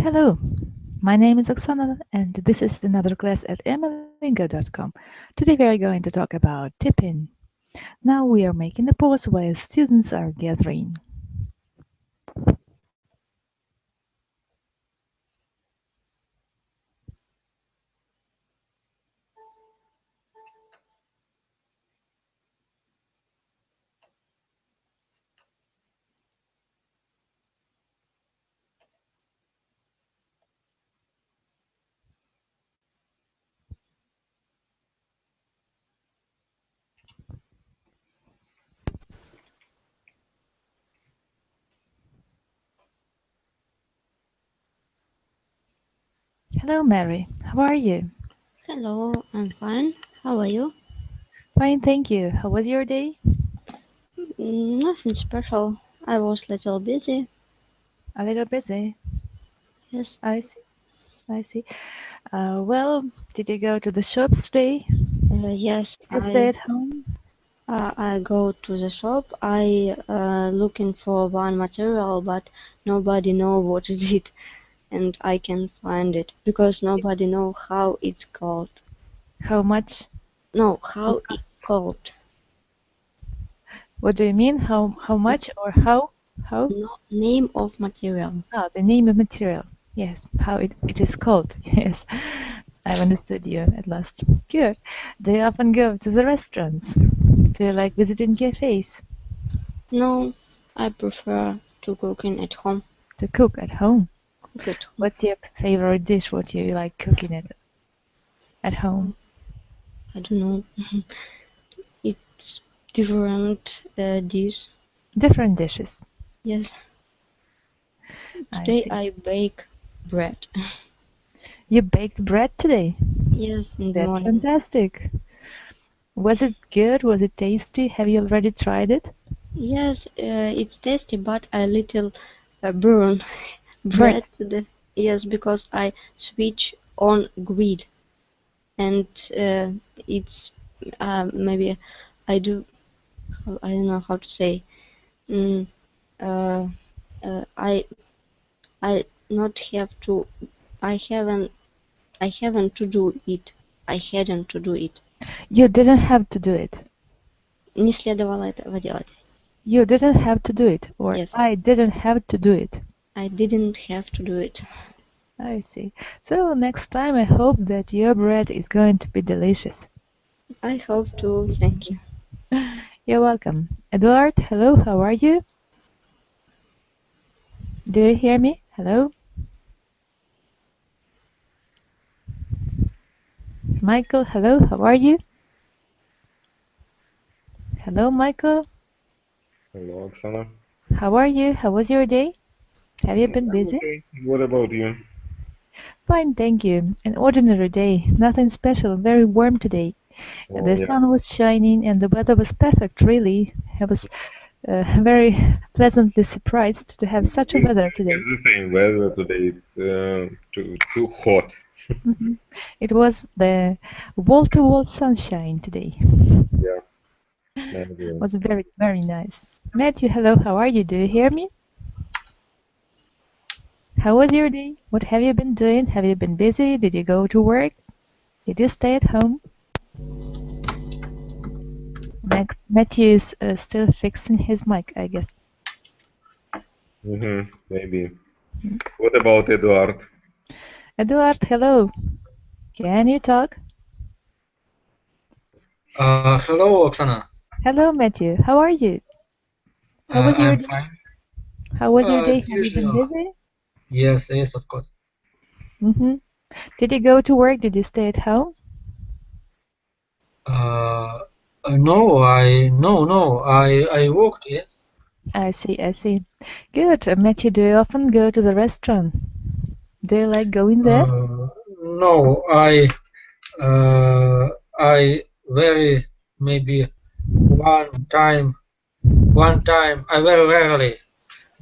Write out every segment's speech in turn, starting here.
Hello, my name is Oksana, and this is another class at Amilingo.com. Today we are going to talk about tipping. Now we are making a pause while students are gathering. Hello, Mary. How are you? Hello, I'm fine. How are you? Fine, thank you. How was your day? Nothing special. I was a little busy. A little busy. Yes. I see. I see. Well, did you go to the shops today? Yes. Did you stay at home? I go to the shop. I looking for one material, but nobody know what is it, and I can find it because nobody know how it's called. How much? No, how it's called. What do you mean? How much or how? How? No name of material. Oh, the name of material. Yes, how it is called. Yes, I've understood you at last. Good. Do you often go to the restaurants? Do you like visiting cafes? No, I prefer to cooking at home. To cook at home? Cook at home. What's your favorite dish? What you like cooking at home? I don't know. It's different dish. Different dishes. Yes. I Today see. I bake bread. You baked bread today? Yes, in the That's morning. fantastic. Was it good? Was it tasty? Have you already tried it? Yes, it's tasty, but a little burn bread Burnt. today. Yes, because I switch on grill, and it's maybe I do. I don't know how to say. Mm, uh, I not have to. I haven't. I haven't to do it. I hadn't to do it. You didn't have to do it. Не следовало этого делать. You didn't have to do it, or Yes, I didn't have to do it. I didn't have to do it. I see. So next time I hope that your bread is going to be delicious. I hope to. Thank you. You're welcome. Eduard, hello, how are you? Do you hear me? Hello? Michael, hello, how are you? Hello, Michael. Hello, Oksana. How are you? How was your day? Have you been I'm busy? okay. What about you? Fine, thank you. An ordinary day, nothing special, very warm today. Oh, The yeah. sun was shining and the weather was perfect, really. I was very pleasantly surprised to have such a We weather today. have the same weather today. It's too hot. Mhm. It was the wall-to-wall sunshine today. Yeah, I agree. Was very, very nice. Matthew, hello, how are you? Do you hear me? How was your day? What have you been doing? Have you been busy? Did you go to work? Did you stay at home? Next, Matthew is still fixing his mic, I guess. Maybe. What about Eduard? Eduard, hello. Can you talk? Hello, Oksana. Hello, Matthew. How are you? How was your I'm day? fine. How was your day? As Have you been usual. busy? Yes, yes, of course. Mm-hmm. Did you go to work? Did you stay at home? No, I worked. Yes. I see, I see. Good. Matthew, do you often go to the restaurant? Do you like going there? No, uh, I very maybe one time, I very rarely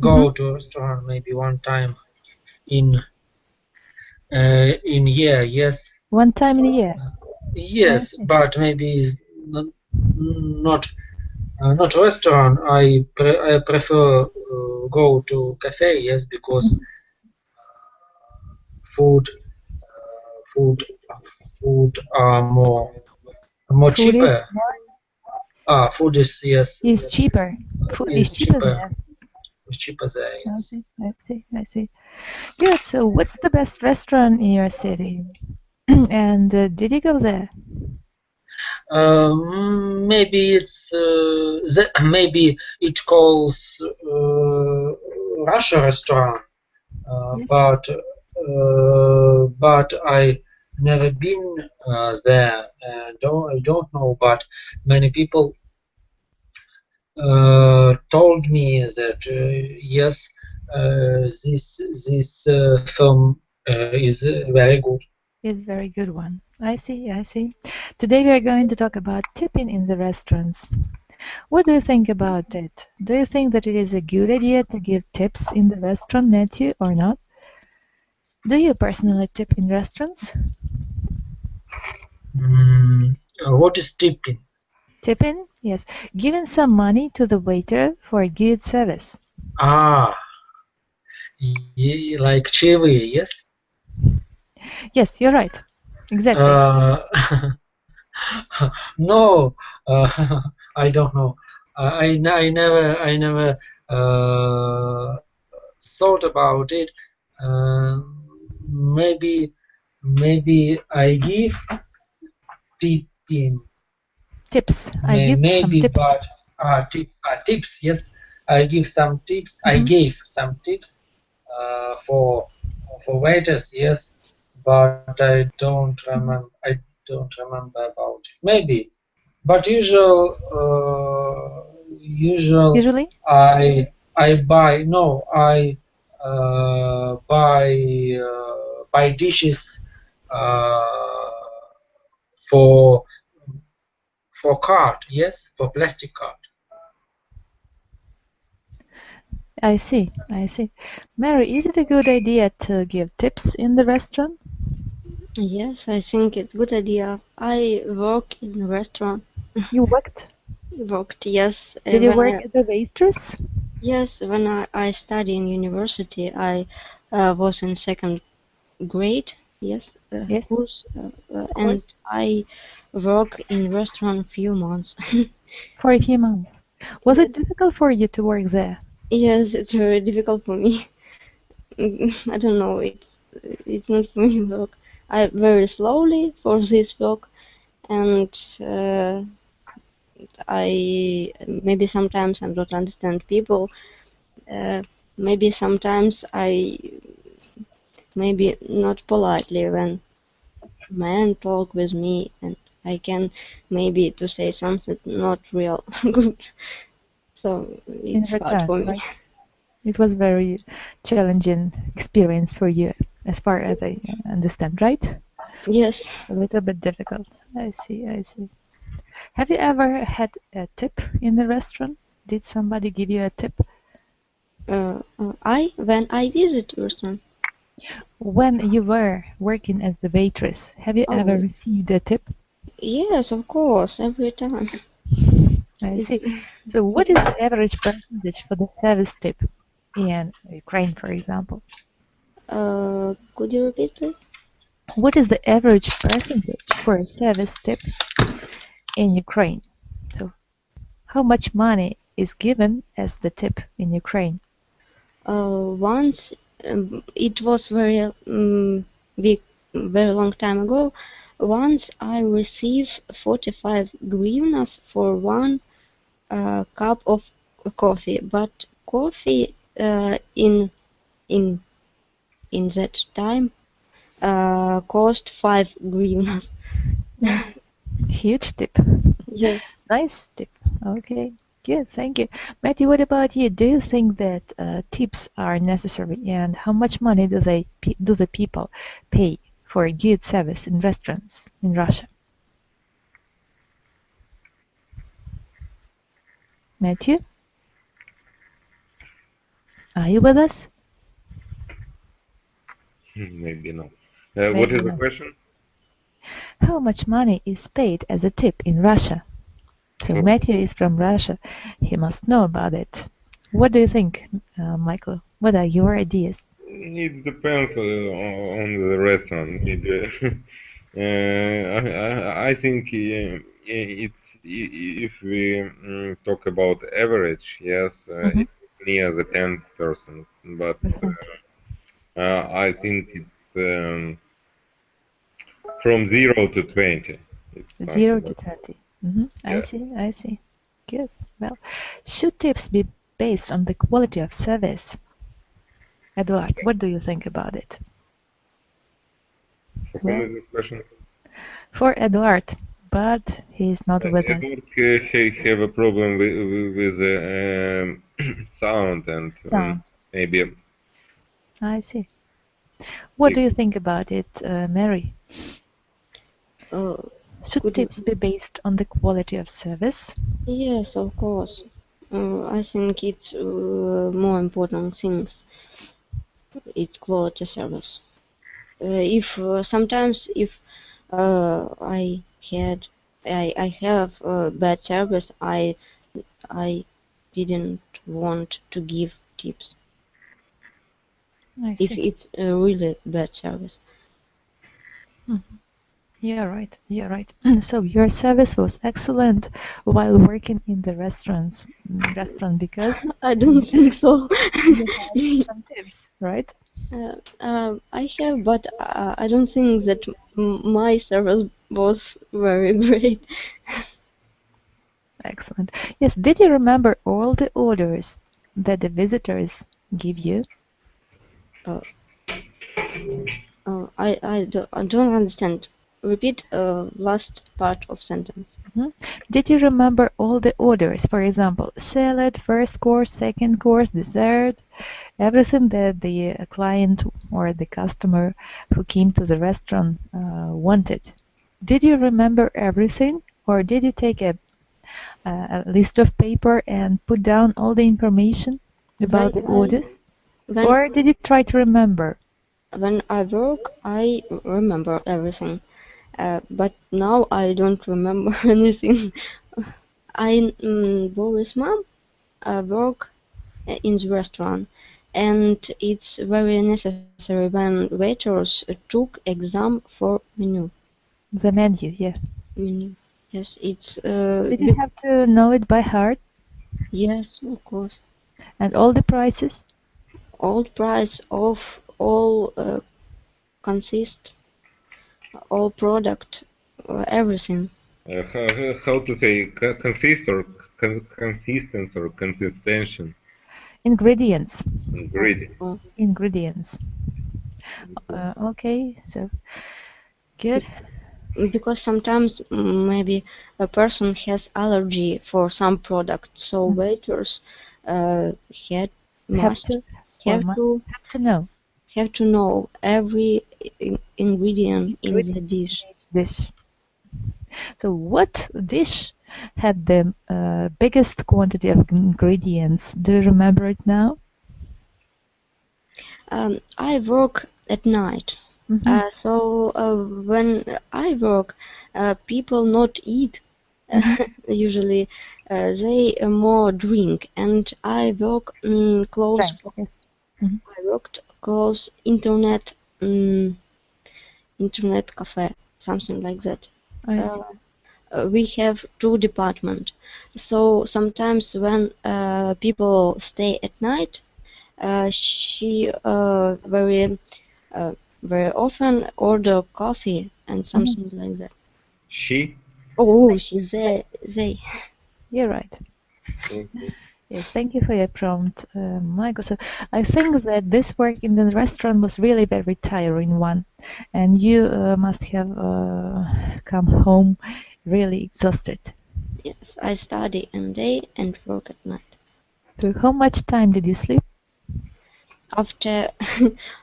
Mm-hmm. go to restaurant. Maybe one time in in year. Yes, One time in a year. I yes, see. but maybe is not. Not restaurant. I prefer go to cafe. Yes, because Mhm. food food food are more Food cheaper. is more, Food is, yes, is cheaper. Food is is cheaper cheaper. there. Is cheaper there. I Yes. see, I see, I see. Good. So, what's the best restaurant in your city? And did you go there? Maybe it's maybe it calls Russia restaurant, Yes. but I never been there. I don't know, but many people told me that yes, this film is very good. It's a very good one. I see, I see. Today we are going to talk about tipping in the restaurants. What do you think about it? Do you think that it is a good idea to give tips in the restaurant, Matthew, or not? Do you personally tip in restaurants? What is tipping? Tipping? Yes. Giving some money to the waiter for a good service. Like chili, yes. Yes, you're right. Exactly. No, I don't know. I never thought about it. Maybe I give tipping. Tips. I give some Maybe, tips. but tips. Yes, I give some tips. I gave some tips for waiters. Yes, but I don't remember. I don't remember about it. Maybe, but usual. Usually? I buy. No, I buy dishes for card. Yes, for plastic card. I see. I see. Mary, is it a good idea to give tips in the restaurant? Yes, I think it's a good idea. I work in a restaurant. You worked? Worked, yes. Did you when work I, as a waitress? yes, when I study in university, I was in second grade. Yes, Yes, course, of and course. I work in restaurant few months. For a few months. Was it difficult for you to work there? Yes, it's very difficult for me. I don't know. It's not for me work. I very slowly for this work, and I maybe sometimes I don't understand people. Maybe sometimes I maybe not politely when men talk with me, and I can maybe to say something not real good. So In it's hard return, for me. right? It was very challenging experience for you, as far as I understand, right? Yes. A little bit difficult. I see, I see. Have you ever had a tip in the restaurant? Did somebody give you a tip? When I visit restaurant. When you were working as the waitress, have you ever Oh, received a tip? yes, of course, every time. I It's, see. So what is the average percentage for the service tip in Ukraine, for example? could you repeat, please? What is the average percentage for a service tip in Ukraine? So how much money is given as the tip in Ukraine? Once it was very very long time ago. Once I received 45 hryvnias for one cup of coffee, but coffee in in that time cost 5 hryvnias. Yes. Huge tip. Yes. Nice tip. Okay. Good. Thank you. Matthew, what about you? Do you think that tips are necessary, and how much money do the people pay for a good service in restaurants in Russia? Matthew, are you with us? Maybe not. Maybe What is the not. question? How much money is paid as a tip in Russia? So Oh, Matthew is from Russia. He must know about it. What do you think, Michael? What are your ideas? It depends on the restaurant. I think it's if we talk about average, yes, Mhm. it's near the 10%, but Percent. I think it's from 0 to 20. It's 0 to possible. 20. I Yeah. see, I see. Good. Well, should tips be based on the quality of service? Eduard, what do you think about it? For whom Well, is this question? for Eduard, but he's not with us. Edward have a problem with the sound and Sound. maybe I see. What do if you think about it, Mary? Uh, Should could you? tips be based on the quality of service? Yes, of course. I think it's more important things. It's quality service. If sometimes if I have bad service, I didn't want to give tips I if see. it's a really bad service. You're right. You're right. So your service was excellent while working in the restaurant because I don't think so. you had some tips, right? I have, but I don't think that my service was very great. Excellent. Yes. Did you remember all the orders that the visitors give you? Uh, I don't understand. Repeat last part of sentence. Did you remember all the orders? For example, salad, first course, second course, dessert, everything that the client or the customer who came to the restaurant wanted. Did you remember everything, or did you take a list of paper and put down all the information about the orders? Or did you try to remember? When I work, I remember everything. But now I don't remember anything. I with mom work in the restaurant, and it's very necessary when waiters took exam for menu. The menu, yeah. Menu. Yes, it's Did you have to know it by heart? yes, of course. And all the prices? All price of all consist, all product, everything. how to say consist or consistence or consistency Ingredients. ingredient. Ingredients. Okay, so good. Because sometimes maybe a person has allergy for some product, so waiters had Have must to have know to know every ingredient in the dish. dish. So what dish had the biggest quantity of ingredients? Do you remember it now? I work at night, so when I work, people not eat. Usually, they more drink, and I work close. I worked close internet cafe, something like that. I see. We have two departments, so sometimes when people stay at night, she very often order coffee and something like that. She? Oh, she's there. They. You're right. Yes, thank you for your prompt, Michael. So I think that this work in the restaurant was really very tiring one, and you must have come home really exhausted. Yes, I study in day and work at night. So how much time did you sleep? After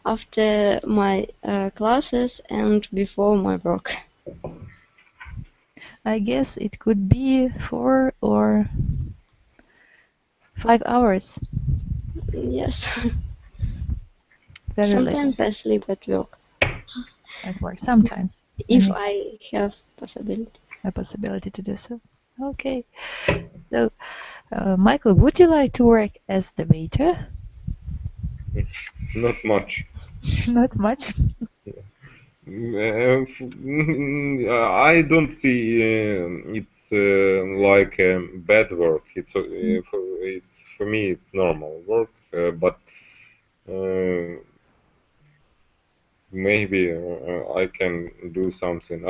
after my classes and before my work. I guess it could be 4 or 5 hours. Yes. Very Sometimes little. I sleep at work. At work, sometimes. If I have possibility. A possibility to do so. Okay. So, Michael, would you like to work as the waiter? Not much. Not much. I don't see it's like bad work. For me it's normal work, but maybe I can do something.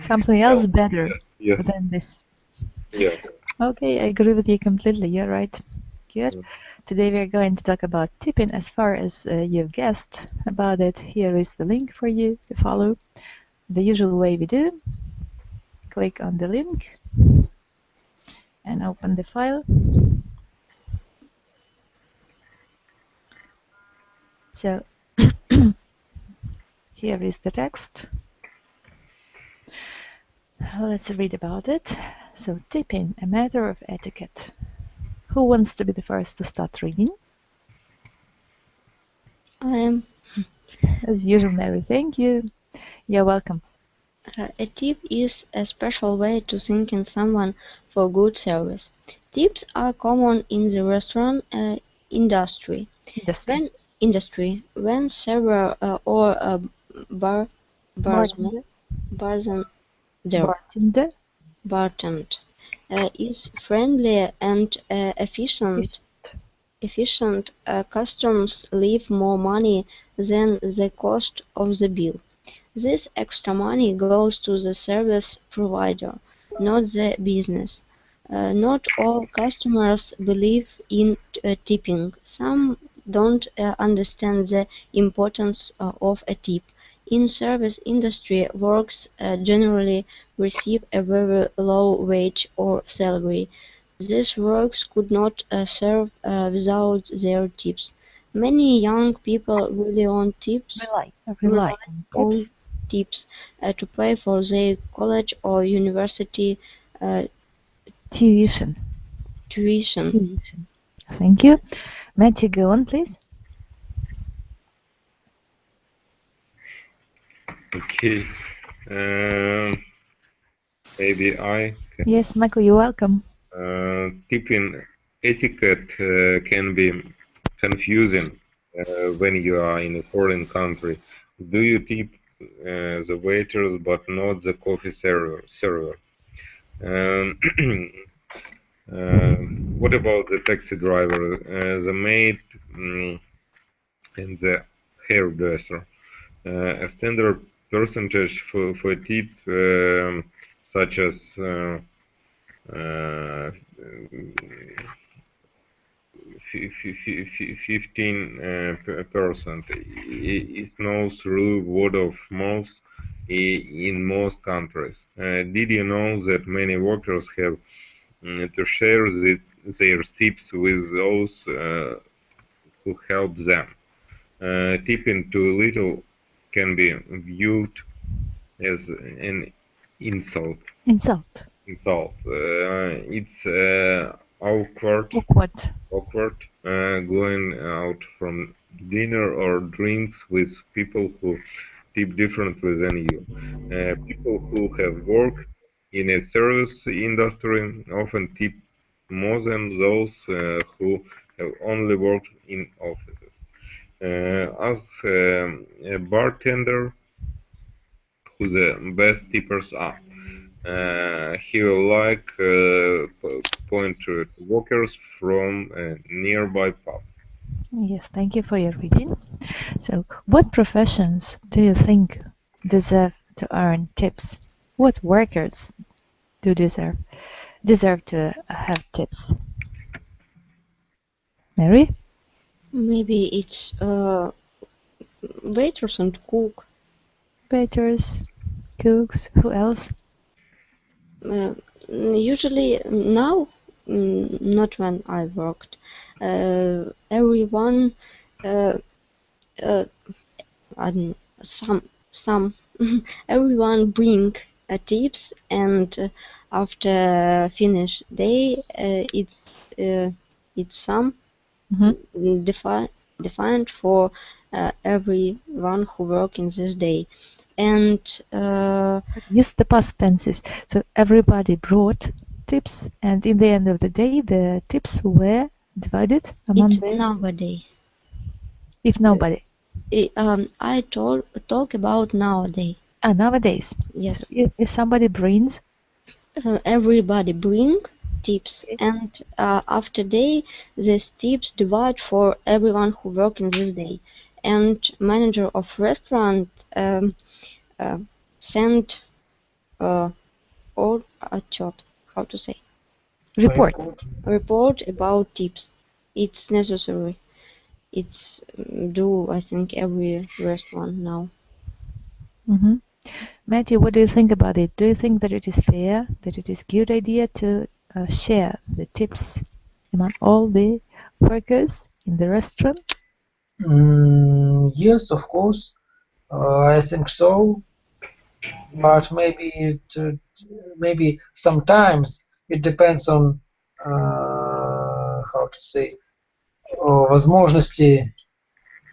Something else better Yes. than this. Yeah. Okay, I agree with you completely. You're right. Good. Today we're going to talk about tipping. As far as you've guessed about it, here is the link for you to follow. The usual way we do. Click on the link and open the file. So here is the text. Let's read about it. So tipping, a matter of etiquette. Who wants to be the first to start reading? I am. As usual, Mary, thank you. You're welcome. A tip is a special way to thanking someone for good service. Tips are common in the restaurant industry. When server or bartender is friendly and efficient, customers leave more money than the cost of the bill. This extra money goes to the service provider, not the business. Not all customers believe in tipping. Some don't understand the importance of a tip. In service industry, workers generally receive a very low wage or salary. These workers could not serve without their tips. Many young people rely on tips. Rely on tips to pay for their college or university tuition. Thank you. Matthew, go on, please. Okay. Maybe I can. Yes, Michael, you're welcome. Tipping etiquette can be confusing when you are in a foreign country. Do you tip the waiters but not the coffee server? What about the taxi driver, the maid, and the hairdresser? A standard percentage for a tip, such as 15% is known through word of mouth in most countries. Did you know that many workers have to share their tips with those who help them? Tipping too little can be viewed as an insult. It's awkward going out from dinner or drinks with people who tip differently than you. People who have worked in a service industry often tip more than those who have only worked in offices. As a bartender, who the best tippers are. He will like point to workers from a nearby pub. Yes, thank you for your reading. So, what professions do you think deserve to earn tips? What workers do deserve to have tips? Mary? Maybe it's waiters and cook. Waiters, cooks, who else? Usually now, not when I worked. Everyone, everyone bring tips, and after finish day, it's some defined for everyone who work in this day. And use the past tenses. So everybody brought tips, and in the end of the day, the tips were divided among it's nowadays. If nobody. I talk about nowadays. Nowadays. Yes. So if somebody brings, Everybody bring tips, and after day, these tips divide for everyone who work in this day. And manager of restaurant send or отчет, how to say, report. report about tips. It's necessary. It's do, I think, every restaurant now. Mm-hmm. Matthew, what do you think about it? Do you think that it is fair, that it is a good idea to share the tips among all the workers in the restaurant? Yes, of course. I think so. But maybe sometimes it depends on how to say возможности.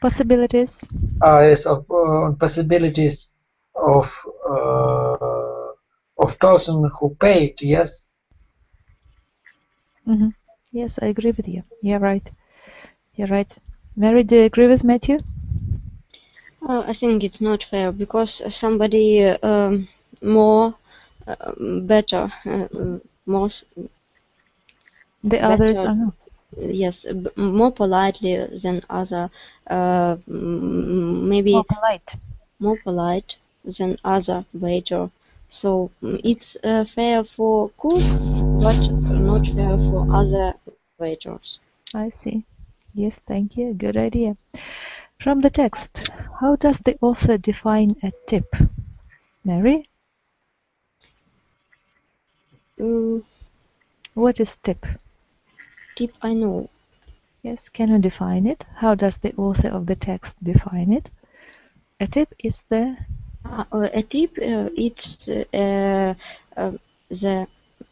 Possibilities. Yes, on possibilities of person who paid. Yes. Mm-hmm. Yes, I agree with you. You're right. You're right. Mary, do you agree with Matthew? I think it's not fair because somebody more better, most The others are not. yes, more politely than other, maybe More polite. more polite than other waiter. So it's fair for cook, but not fair for other waiters. I see. Yes, thank you. Good idea. From the text, how does the author define a tip? Mary, what is tip? Tip I know. Yes, can you define it? How does the author of the text define it? A tip is the A tip,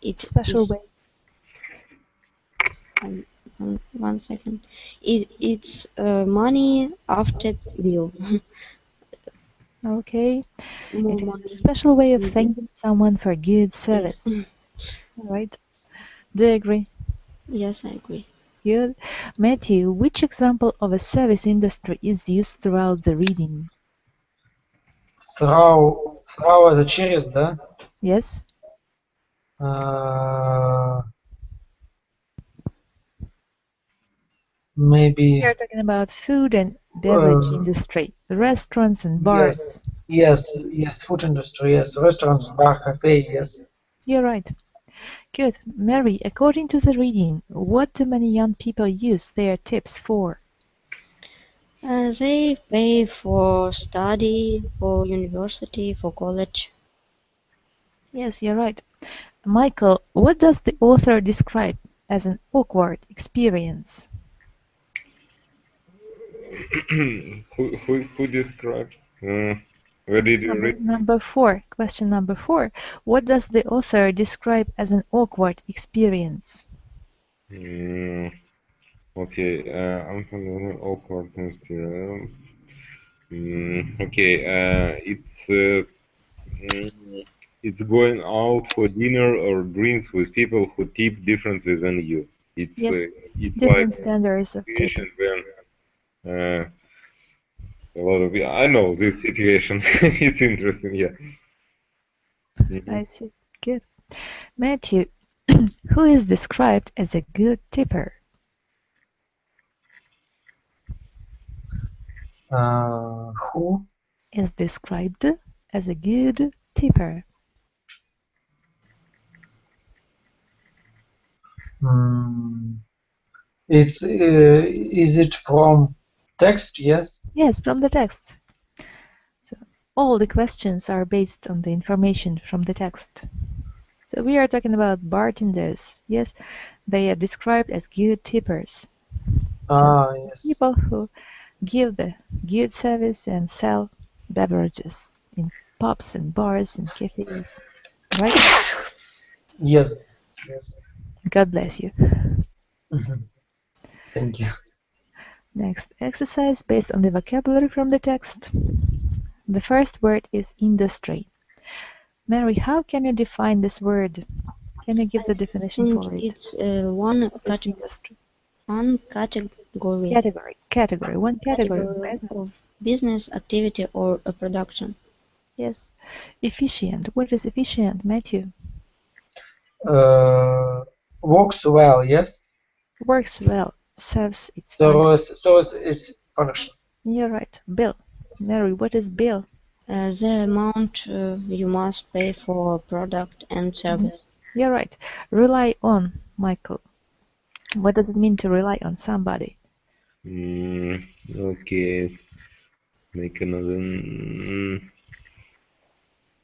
it's special way. 1 second. It's money after bill. Okay. More It is money. a special way of thanking someone for good service. Yes. All right. Do you agree? Yes, I agree. Good. Matthew, which example of a service industry is used throughout the reading? Through это через, да? Yes. Maybe. We are talking about food and beverage industry, restaurants and bars. Yes, food industry, yes, restaurants, bar, cafe, yes. You're right. Good. Mary, according to the reading, what do many young people use their tips for? They pay for study, for university, for college. Yes, you're right. Michael, what does the author describe as an awkward experience? Who describes? Where did you read? Number 4. Question number 4. What does the author describe as an awkward experience? Okay, awkward experience. Okay, it's going out for dinner or drinks with people who tip differently than you. It's Yes, it's different like standards of situation tipping. when a lot of I know this situation. It's interesting, yeah. I see. Good. Matthew, who is described as a good tipper? Who is described as a good tipper? It's is it from text? Yes. Yes, from the text. So all the questions are based on the information from the text. So we are talking about bartenders. Yes, they are described as good tippers. So Yes. people who give the good service and sell beverages in pubs and bars and cafes. Right? Yes. God bless you. Thank you. Next exercise based on the vocabulary from the text. The first word is industry. Mary, how can you define this word? Can you give the definition for it? It's one What is industry? One category. Category. One category of Category business. of business activity or a production. Yes. Efficient. What is efficient, Matthew? Works well, yes. Works well. Serves its function. Serves its function. You're right. Bill. Mary, what is bill? The amount you must pay for a product and service. You're right. Rely on, Michael. What does it mean to rely on somebody? Okay. Make another.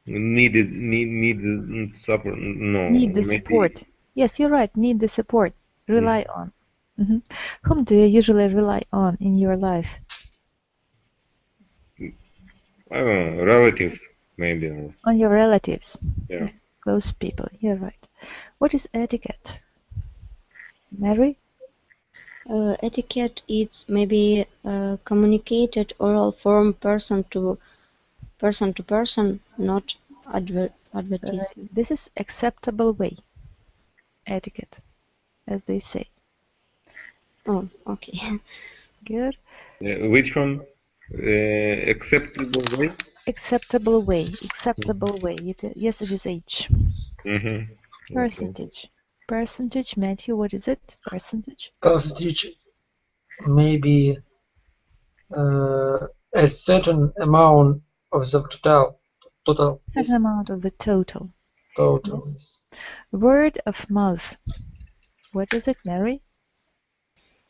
Need support. No. Need the maybe- support. Yes, you're right. Need the support. Rely on. Whom do you usually rely on in your life? I don't know. Relatives, maybe. On your relatives. Yeah. Close people. You're right. What is etiquette? Mary? Etiquette is maybe communicated oral form person to person, not advertising. This is acceptable way. Etiquette, as they say. Oh, okay. Good. Which one? Acceptable way? Acceptable way. Acceptable way. Yes, it is H. Percentage. Percentage, Matthew, what is it? Percentage? Percentage maybe a certain amount of the total. Certain amount of the total. Total. Yes. Word of mouth. What is it, Mary?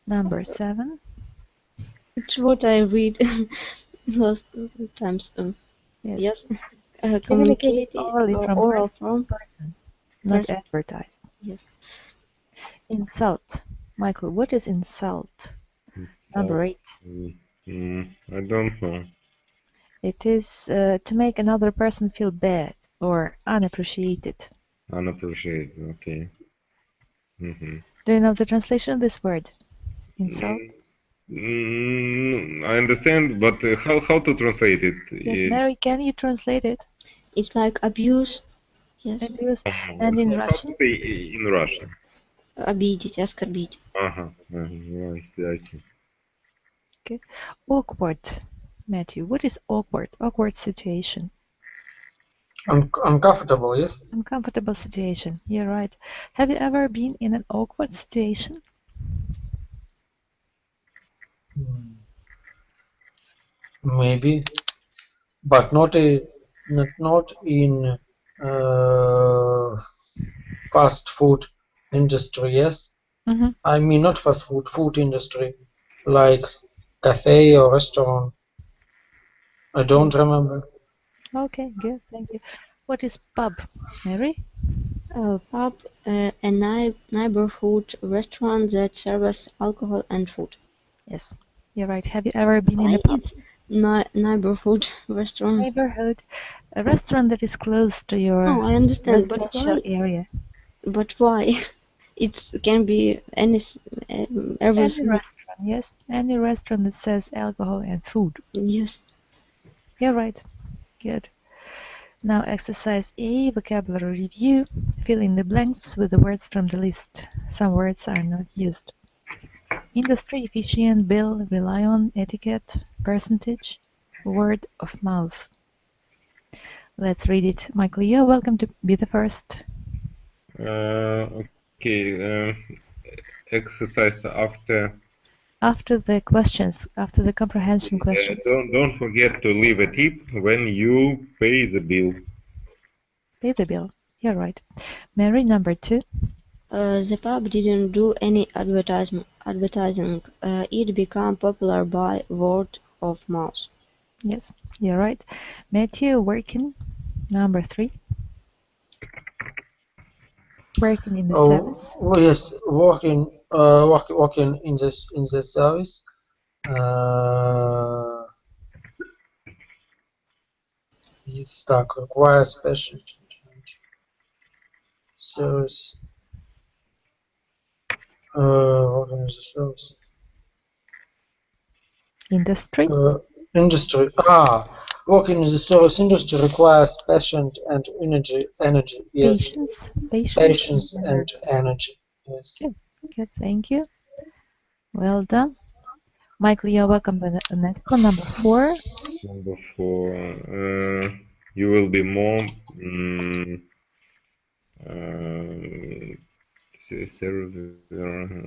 Number 7. It's what I read last times. Yes. Communicated orally from oral person form. to person, not Person. advertised. Yes. Insult. Michael, what is insult? Number 8. I don't know. It is to make another person feel bad or unappreciated. Unappreciated, okay. Do you know the translation of this word? Insult? I understand, but how to translate it? Yes, Mary, can you translate it? It's like abuse. Yes. Abuse. And in Russian? How to say in Russian? Обидеть, оскорбить. I see. Okay. Awkward. Matthew, what is awkward? Awkward situation. Uncomfortable, yes? Uncomfortable situation. You're right. Have you ever been in an awkward situation? Maybe, but not in fast food industry, yes? I mean not fast food industry, like cafe or restaurant. I don't remember. Okay, good, thank you. What is pub, Mary? Pub, a neighborhood restaurant that serves alcohol and food. Yes, you're right. Have you ever been in a pub? It's neighborhood restaurant. Neighborhood, a restaurant that is close to your I understand, but residential why? area. But why? It can be any restaurant, yes, any restaurant that serves alcohol and food. Yes. You're right. Good. Now exercise A, vocabulary review. Fill in the blanks with the words from the list. Some words are not used. Industry, efficient, bill, rely on, etiquette, percentage, word of mouth. Let's read it. Michael, you're welcome to be the first. Okay. Exercise after the questions, after the comprehension questions. Don't forget to leave a tip when you pay the bill. Pay the bill. You're right. Mary, number 2. The pub didn't do any advertising. It became popular by word of mouth. Yes, you're right. Matthew, working. Number 3. Working in the service. Oh yes, working in the service. Requires special service. Working in the service. Industry. Industry. Working in the service industry requires patience and energy. Yes. Patience and energy. Yes. Good. Thank you. Well done. Michael, you're welcome. The next one, number 4. Number 4. You will be more.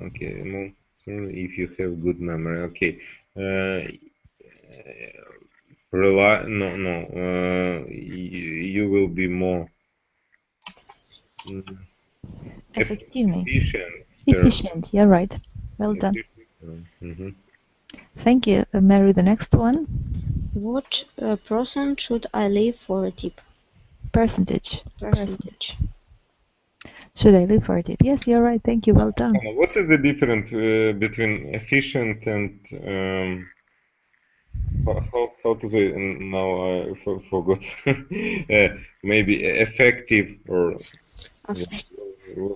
Okay, more if you have good memory. Okay. You will be more Effectively. efficient. Efficient. Yeah, right. Well done. Thank you. Mary, the next one. What percent should I leave for a tip? Percentage. Percentage. Should I leave for a tip? Yes, you're right. Thank you. Well done. What is the difference between efficient and how to say now? I forgot. Maybe effective or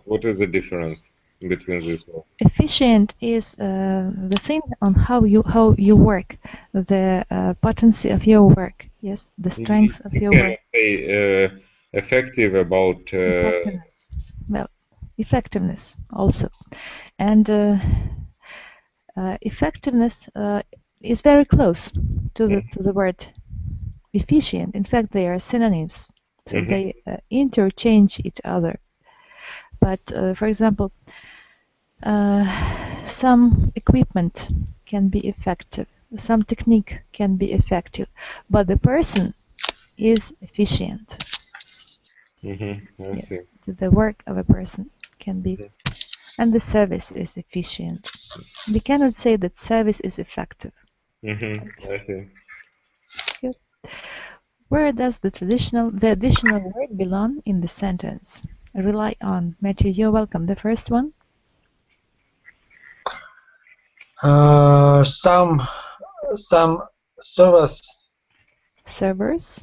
what is the difference between these two? Efficient is the thing on how you work, the potency of your work. Yes, the strength of your work. Say effective about effectiveness. Well, effectiveness also, and effectiveness is very close to the word efficient. In fact, they are synonyms, so they interchange each other. But for example, some equipment can be effective, some technique can be effective, but the person is efficient. Yes, the work of a person can be, and the service is efficient. We cannot say that service is effective. I see. Good. Where does the additional word belong in the sentence? Rely on. Matthew, you're welcome. The first one. Some servers. Servers.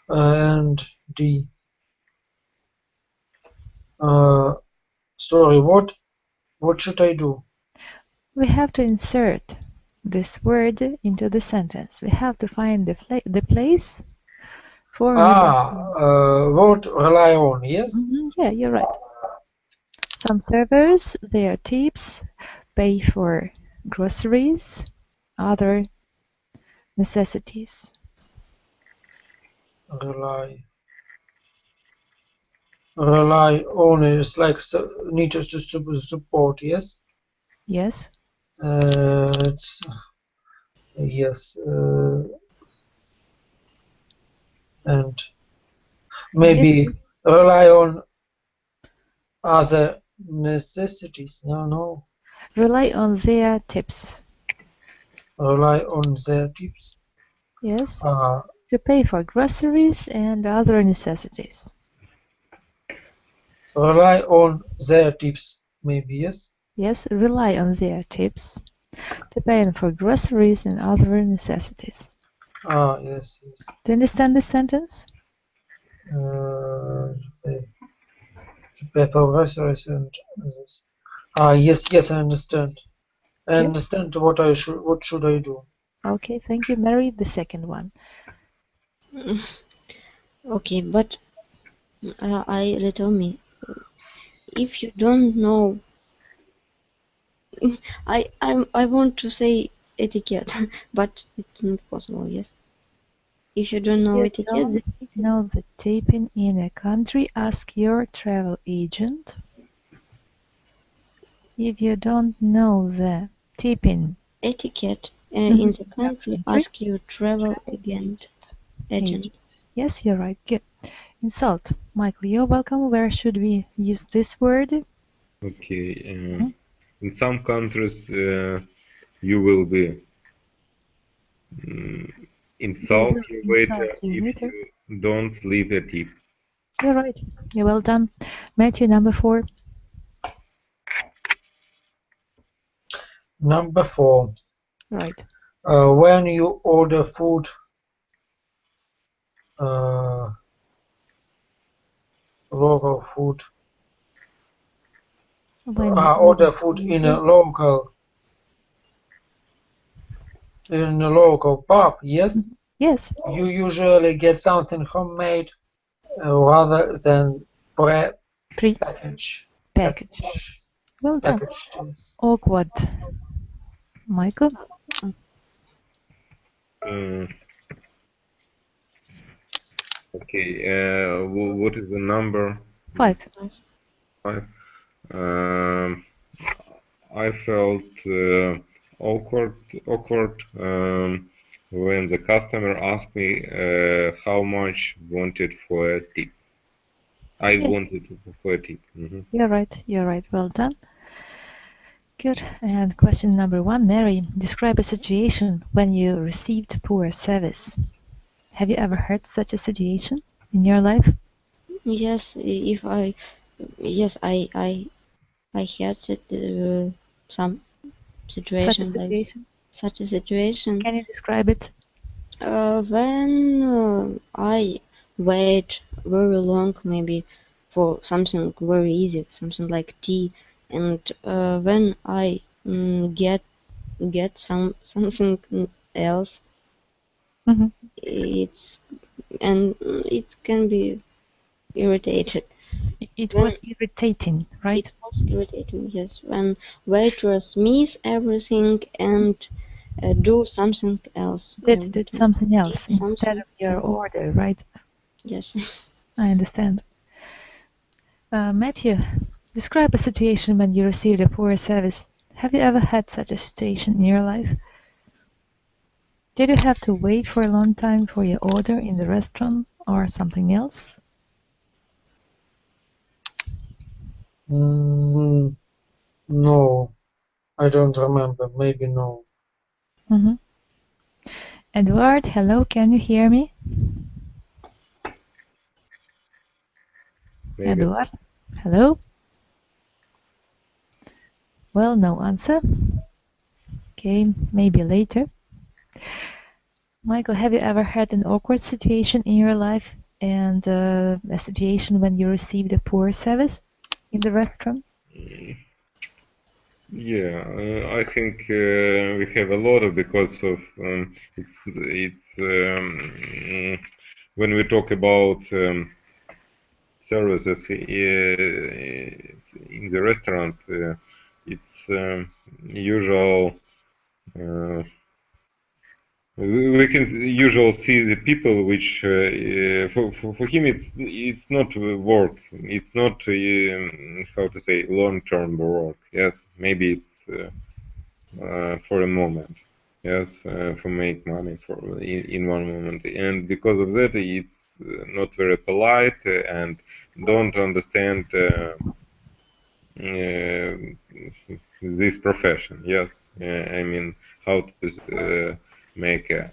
And the sorry, what should I do? We have to insert this word into the sentence. We have to find the place for what rely on, yes? Yeah, you're right. Some servers, their tips, pay for groceries, other necessities. Rely on is like need to support, yes? Yes. Yes. And maybe rely on other necessities. No. Rely on their tips. Rely on their tips. Yes. To pay for groceries and other necessities. Rely on their tips, maybe, yes? Yes, rely on their tips to pay for groceries and other necessities. Yes. Do you understand this sentence? To pay for groceries and others. Yes, I understand. I understand what should I do. Okay, thank you. Mary, the second one. Okay, but they told me if you don't know, I want to say etiquette, but it's not possible. Yes, if you don't know etiquette, know the tipping in a country, ask your travel agent. If you don't know the tipping etiquette in the country, ask your travel agent. Yes, you're right. Good. Insult. Michael, you're welcome. Where should we use this word? Okay. In some countries, you will be insult your waiter if you don't leave a tip. You're right. You're well done. Matthew, number 4. Number 4. Right. When you order food, local food, order food in a local pub, yes? Yes. You usually get something homemade rather than Pre package. package. Well done. Package, yes. Awkward. Michael? Okay, what is the number? 5. 5. I felt awkward when the customer asked me how much wanted for a tip. I Yes. wanted for a tip. You're right. Well done. Good. And question number 1, Mary. Describe a situation when you received poor service. Have you ever had such a situation in your life? Yes, I had some situation Such a situation. Can you describe it? When I wait very long, maybe for something very easy, something like tea, and when I get something else, it can be irritated. It was irritating, right? It was irritating, yes. When waitress miss everything and do something else. Did something else instead of your order, right? Yes. I understand. Matthew, describe a situation when you received a poor service. Have you ever had such a situation in your life? Did you have to wait for a long time for your order in the restaurant or something else? No, I don't remember. Maybe no. Edward, hello, can you hear me? Maybe. Edward, hello? Well, no answer. Okay, maybe later. Michael, have you ever had an awkward situation in your life and a situation when you received a poor service in the restaurant? Yeah, I think we have a lot of, because of when we talk about services in the restaurant, it's usual. We can usually see the people which for him it's not work. It's not how to say long-term work. Yes, maybe it's for a moment. Yes, for make money in one moment, and because of that it's not very polite and don't understand this profession. Yes, I mean how to make a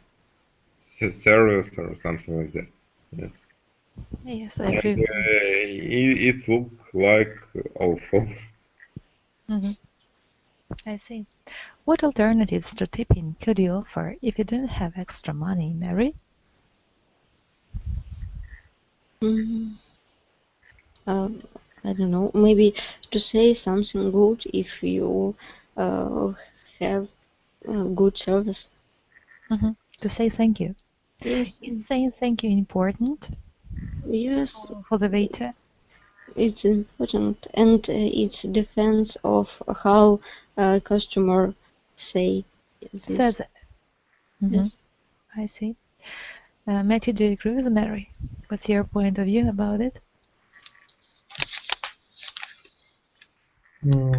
service or something like that. Yes, Yes, I agree. It look like awful. I see. What alternatives to tipping could you offer if you didn't have extra money, Mary? I don't know. Maybe to say something good if you have good service. To say thank you. Yes. Is saying thank you important? Yes. For the waiter? It's important, and it depends of how a customer says it. Yes. I see. Matthew, do you agree with Mary? What's your point of view about it?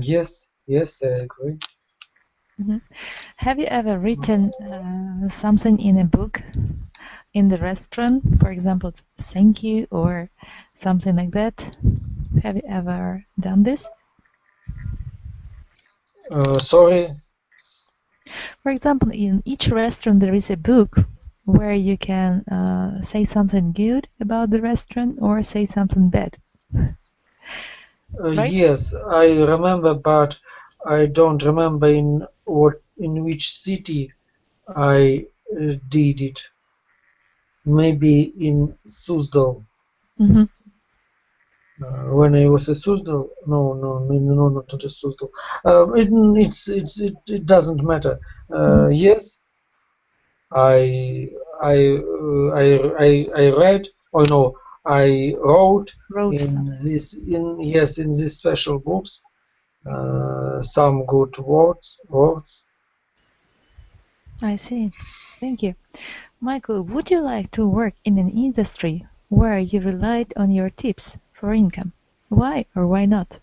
Yes, I agree. Have you ever written something in a book in the restaurant, for example, thank you or something like that? Have you ever done this? Sorry? For example, in each restaurant there is a book where you can say something good about the restaurant or say something bad. Right? Yes, I remember, but I don't remember in which city I did it. Maybe in Suzdal. When I was in Suzdal, no, not just Suzdal. It doesn't matter. Yes, I read. Oh no, I wrote Wrote in some. these special books some good words. I see. Thank you. Michael, would you like to work in an industry where you relied on your tips for income? Why or why not?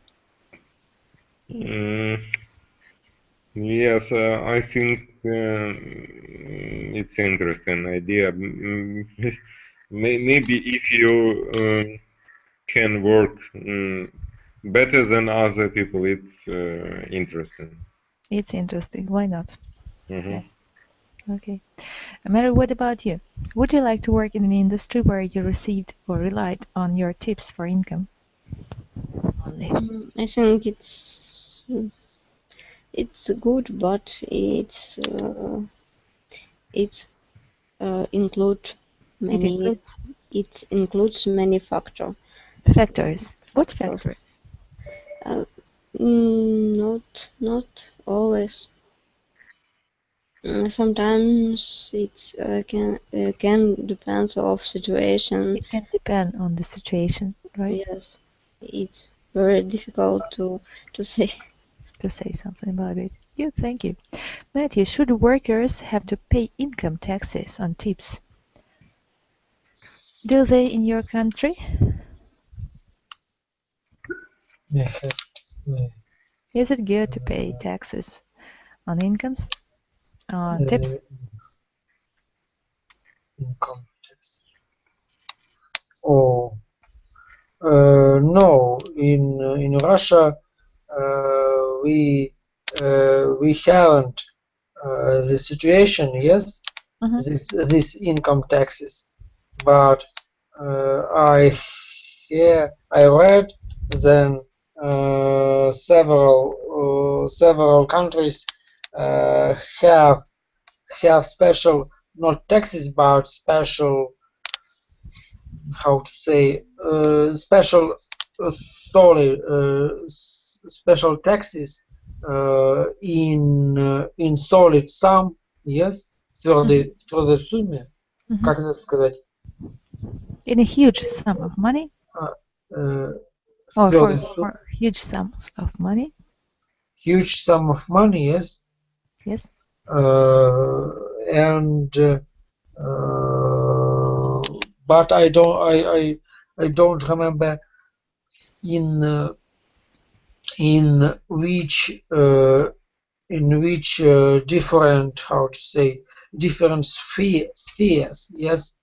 Yes, I think it's an interesting idea. Maybe if you can work better than other people, it's interesting. It's interesting. Why not? Mhm. Yes. Okay. Mary, what about you? Would you like to work in an industry where you received or relied on your tips for income? Only. I think it's good, but include many. It includes many factors. What factors? Not always. Sometimes it's can depends of situation. It can depend on the situation, right? Yes, it's very difficult to say. To say something about it. Good, thank you. Matthew, should workers have to pay income taxes on tips? Do they in your country? Is it good to pay taxes on incomes, on tips? Income tax. Oh, no. In Russia, we haven't the situation. Yes, this income taxes, but I read then several countries have special, not taxes, but special, how to say, special special taxes in solid sum, yes, твердой сумме, как это сказать? In a huge sum of money? Or for huge sums of money? Huge sum of money, yes. Yes. And but I don't remember in which different, how to say, different spheres, yes,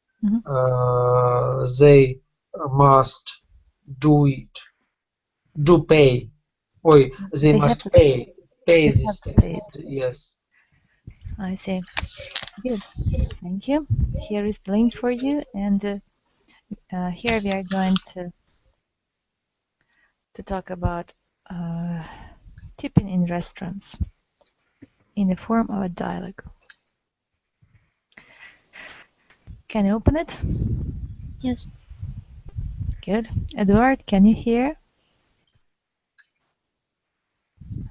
they must pay. They must pay this tax. Yes. I see. Good. Thank you. Here is the link for you, and here we are going to talk about tipping in restaurants in the form of a dialogue. Can you open it? Yes. Good. Eduard, can you hear?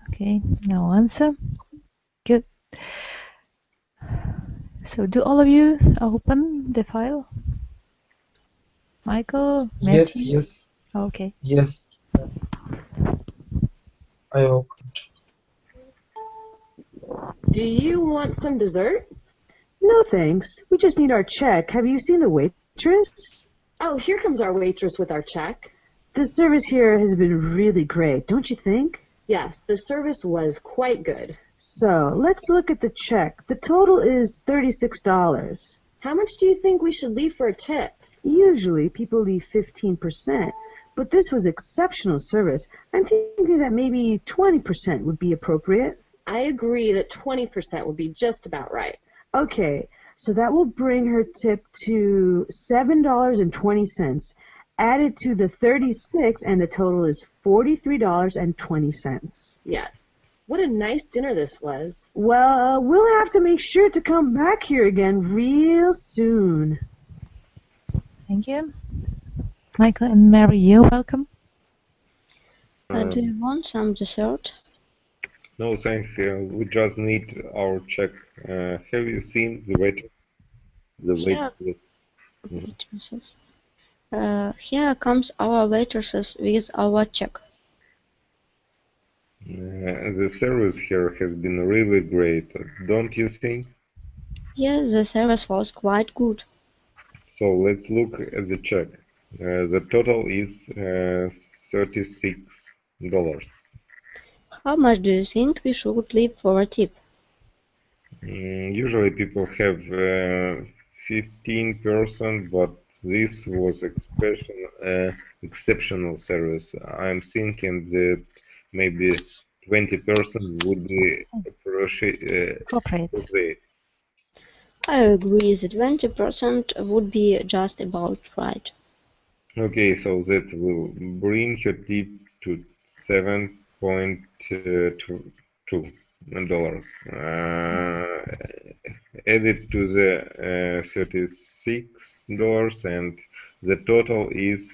Okay, no answer. Good. So do all of you open the file? Michael? Matthew? Yes. Okay. Yes. I opened. Do you want some dessert? No, thanks. We just need our check. Have you seen the waitress? Oh, here comes our waitress with our check. The service here has been really great, don't you think? Yes, the service was quite good. So, let's look at the check. The total is $36. How much do you think we should leave for a tip? Usually, people leave 15%, but this was exceptional service. I'm thinking that maybe 20% would be appropriate. I agree that 20% would be just about right. Okay, so that will bring her tip to $7.20. Added to the 36, and the total is $43.20. Yes. What a nice dinner this was. Well, we'll have to make sure to come back here again real soon. Thank you. Michael and Mary, you're welcome. Do you want some dessert? No, thanks. We just need our check. Have you seen the waiter? The waitresses. Here comes our waitresses with our check. The service here has been really great, don't you think? Yes, the service was quite good. So let's look at the check. The total is $36. How much do you think we should leave for a tip? Usually people have 15%, but this was exceptional service. I'm thinking that maybe 20% would be appropriate. I agree that 20% would be just about right. Okay, so that will bring your tip to $7.2. Added to the $36, and the total is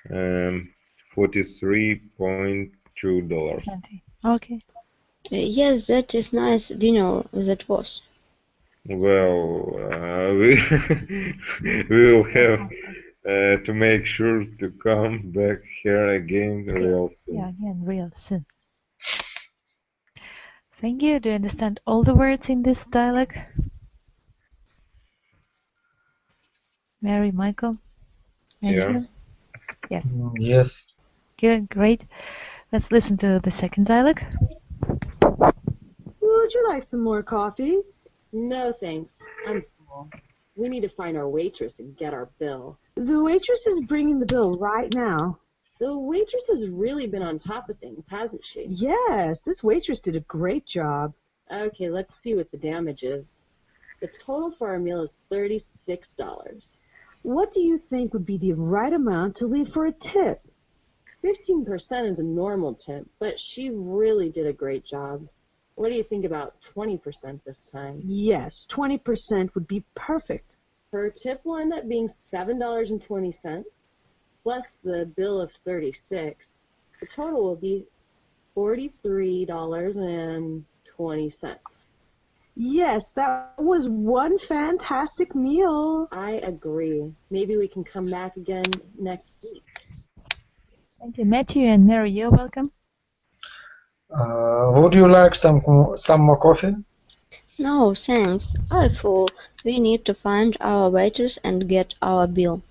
$43.2. Okay. Yes, that is nice dinner that was. Well, we will have to make sure to come back here again real soon. Yeah, again, real soon. Thank you. Do you understand all the words in this dialogue? Mary, Michael? Yeah. Yes. Yes. Good, great. Let's listen to the second dialogue. Would you like some more coffee? No, thanks. I'm full. We need to find our waitress and get our bill. The waitress is bringing the bill right now. The waitress has really been on top of things, hasn't she? Yes, this waitress did a great job. Okay, let's see what the damage is. The total for our meal is $36. What do you think would be the right amount to leave for a tip? 15% is a normal tip, but she really did a great job. What do you think about 20% this time? Yes, 20% would be perfect. Her tip will end up being $7.20 plus the bill of $36. The total will be $43.20. Yes, that was one fantastic meal. I agree. Maybe we can come back again next week. Thank you, Matthew and Mary. You're welcome. Would you like some more coffee? No, thanks. I'm full. We need to find our waitress and get our bill.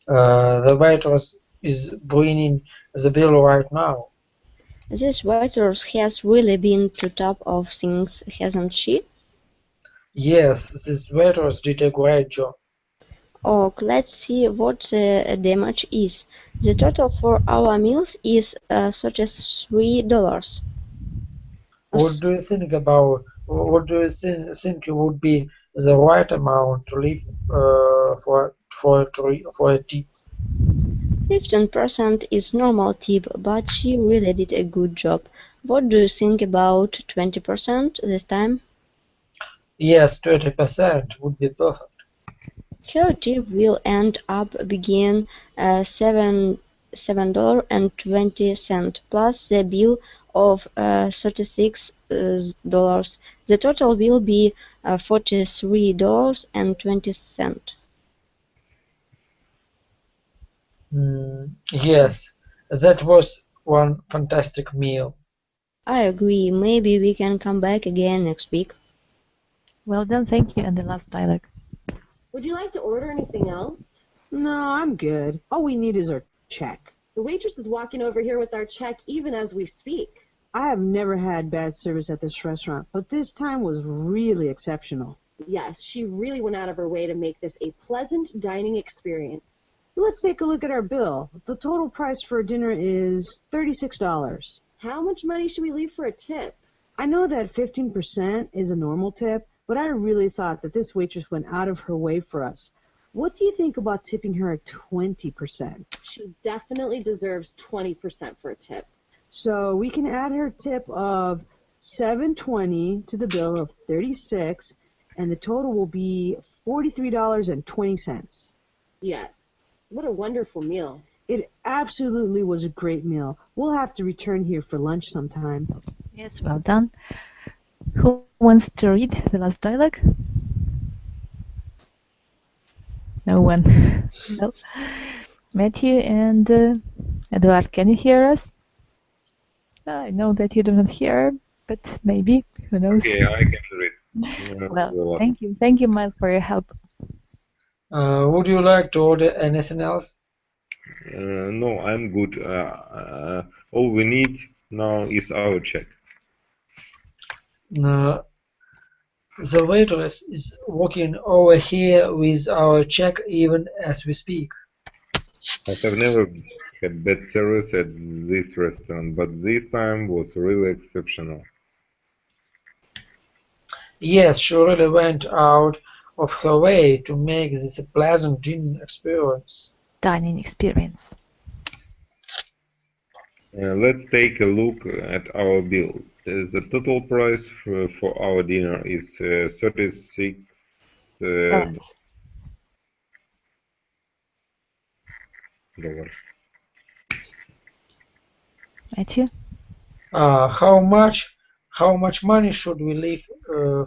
The waitress is bringing the bill right now. This waitress has really been to top of things, hasn't she? Yes, this waitress did a great job. Oh, let's see what the damage is. The total for our meals is $33. What do you think would be the right amount to leave for a tip? 15% is normal tip, but she really did a good job. What do you think about 20% this time? Yes, 20% would be perfect. Her tip will end up being $7.20 plus the bill of $36. The total will be $43.20. Yes, that was one fantastic meal. I agree. Maybe we can come back again next week. Well done, thank you. And the last dialogue. Would you like to order anything else? No, I'm good. All we need is our check. The waitress is walking over here with our check even as we speak. I have never had bad service at this restaurant, but this time was really exceptional. Yes, she really went out of her way to make this a pleasant dining experience. Let's take a look at our bill. The total price for dinner is $36. How much money should we leave for a tip? I know that 15% is a normal tip, but I really thought that this waitress went out of her way for us. What do you think about tipping her at 20%? She definitely deserves 20% for a tip. So we can add her tip of $7.20 to the bill of $36, and the total will be $43.20. Yes. What a wonderful meal. It absolutely was a great meal. We'll have to return here for lunch sometime. Yes, well done. Who wants to read the last dialogue? No one. No. Matthew and Eduard, can you hear us? I know that you do not hear, but maybe, who knows? Okay, I can read. Well, thank you, Mike, for your help. Would you like to order anything else? No, I'm good. All we need now is our check. The waitress is walking over here with our check even as we speak. I have never had bad service at this restaurant, but this time was really exceptional. Yes, she really went out of her way to make this a pleasant dining experience. Let's take a look at our bill. The total price for our dinner is $36. Matthew? How much money should we leave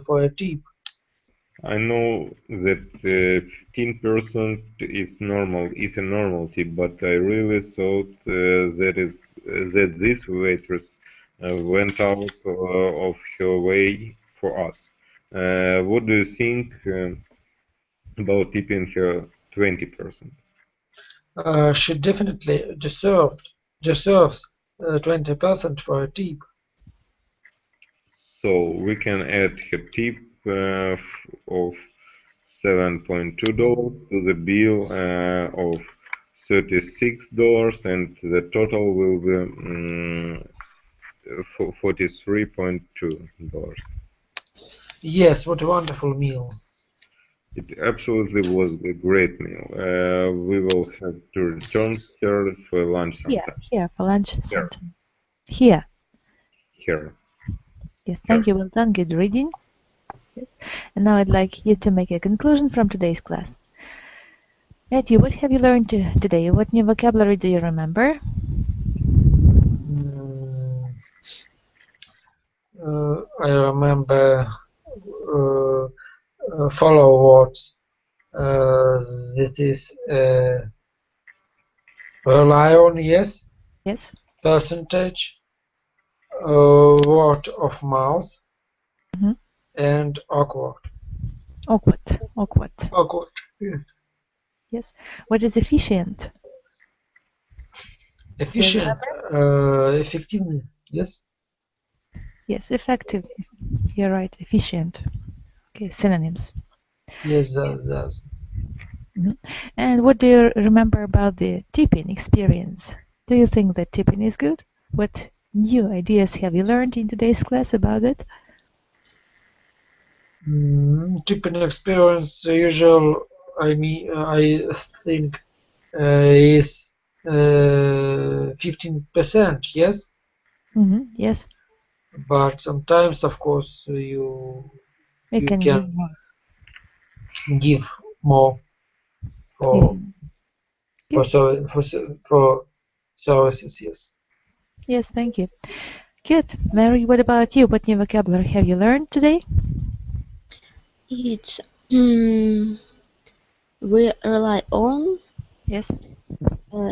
for a tip? I know that 15% is a normal tip, but I really thought that this waitress went out of her way for us. What do you think about tipping her 20%? She definitely deserves 20% for a tip. So we can add her tip of $7.2 to the bill of $36, and the total will be $43.2. Yes, what a wonderful meal. It absolutely was a great meal. We will have to return here for lunch sometime. Here for lunch sometime. Here. Yes, thank you. Well done. Good reading. Yes. And now I'd like you to make a conclusion from today's class. Matthew, what have you learned today? What new vocabulary do you remember? I remember follow words. That is rely on, yes. Yes. Percentage. Word of mouth. And awkward. Awkward. Yes. Yes. What is efficient? Efficient. Effectively. Yes. Yes, effective. You're right. Efficient. Okay, synonyms. Yes, that's. And what do you remember about the tipping experience? Do you think that tipping is good? What new ideas have you learned in today's class about it? Tipping experience usual. I think is 15%. Yes. Yes. But sometimes, of course, you can give more for services. Yes. Yes, thank you. Good. Mary, what about you? What new vocabulary have you learned today? It's we rely on. Yes.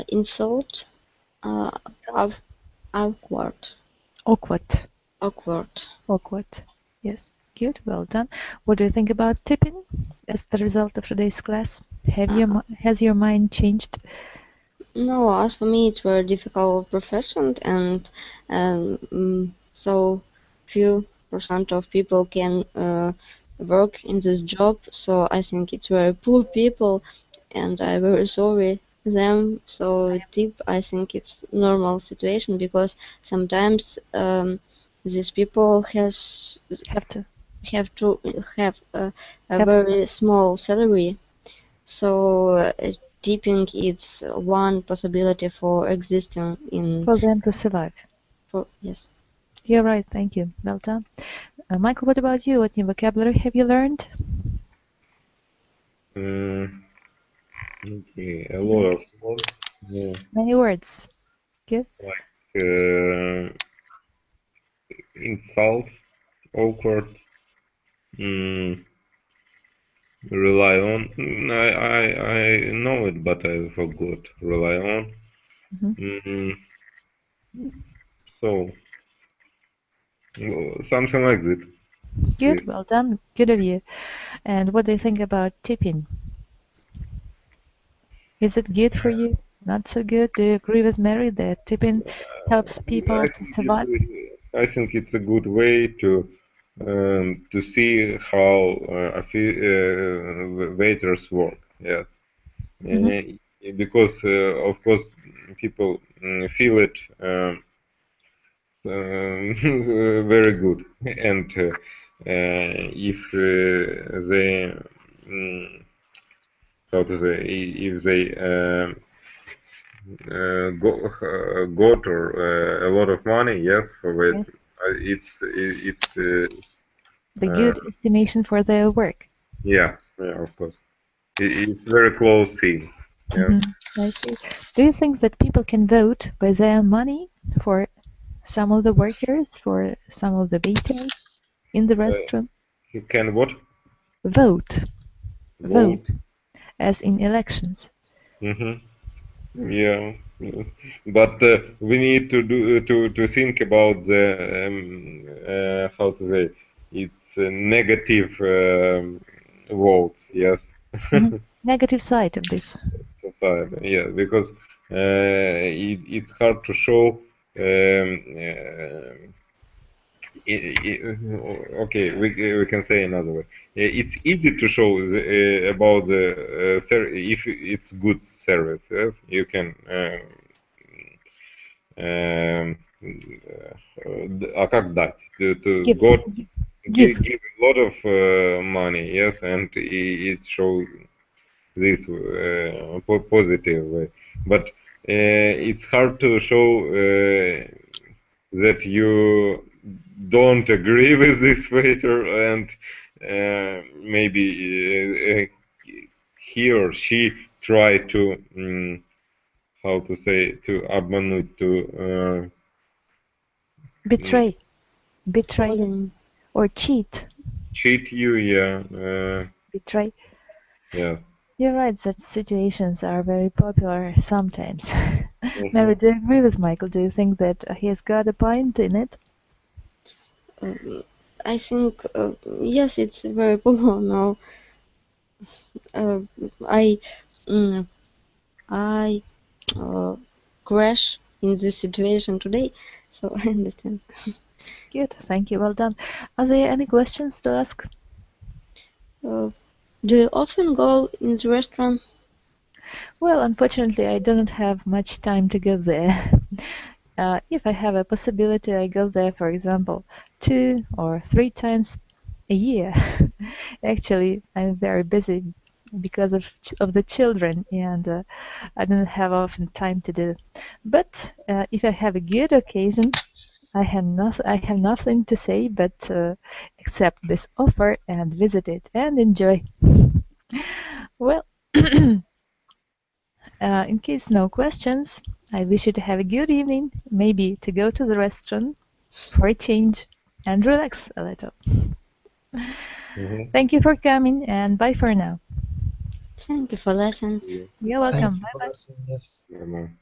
Insult. Awkward. Yes. Good. Well done. What do you think about tipping as the result of today's class? Has your mind changed? No, as for me, it's very difficult profession, and so few % of people can work in this job. So I think it's very poor people, and I'm very sorry them. So tip, I think it's normal situation, because sometimes these people have to have a very small salary. So tipping is one possibility for existing for them to survive. Yes. You're right. Thank you. Well done. Michael, what about you? What new vocabulary have you learned? Okay, a lot of words. Yeah. Many words. Good. Like insult, awkward, Rely on. I know it, but I forgot. Rely on. Mhm. So something like that. Good, Yes. well done. Good of you. And what do you think about tipping? Is it good for you? Not so good? Do you agree with Mary that tipping helps people to survive? I think it's a good way to see how waiters work. Yes. Because of course people feel it very good, and if they how to say, if they got a lot of money, yes, for it, Yes. it's The good estimation for their work. yeah, of course, it's very close things. Yeah. I see. Do you think that people can vote by their money for some of the workers, for some of the waiters in the restaurant? You can what? Vote. Vote. Vote, as in elections. Yeah, but we need to do to think about the how to say, it's negative votes. Yes. Negative side of this. Society. Yeah, because it's hard to show. Okay, we can say another way. It's easy to show about the if it's good service. Yes, you can. А как дать? To Give. God Give. give a lot of money. Yes, and it shows this positive way. But it's hard to show that you don't agree with this waiter, and maybe he or she try to how to say, to обмануть, to Betray. Betray. Exploiting. Or cheat. cheat you. Yeah, Betray. yeah. You're right, such situations are very popular sometimes. Mary, do you agree with Michael? Do you think that he has got a point in it? I think yes, it's very popular now. I I crash in this situation today, so I understand. Good, thank you, well done. Are there any questions to ask? Do you often go in the restaurant? Well, unfortunately, I don't have much time to go there. If I have a possibility, I go there, for example, 2 or 3 times a year. Actually, I'm very busy because of the children, and I don't have often time to do. But if I have a good occasion, I have nothing to say but accept this offer and visit it and enjoy. Well, in case no questions, I wish you to have a good evening, maybe to go to the restaurant for a change and relax a little. Thank you for coming, and bye for now. Thank you for listening. You're Thank welcome. you Bye for bye. listening. Yes. Нормально.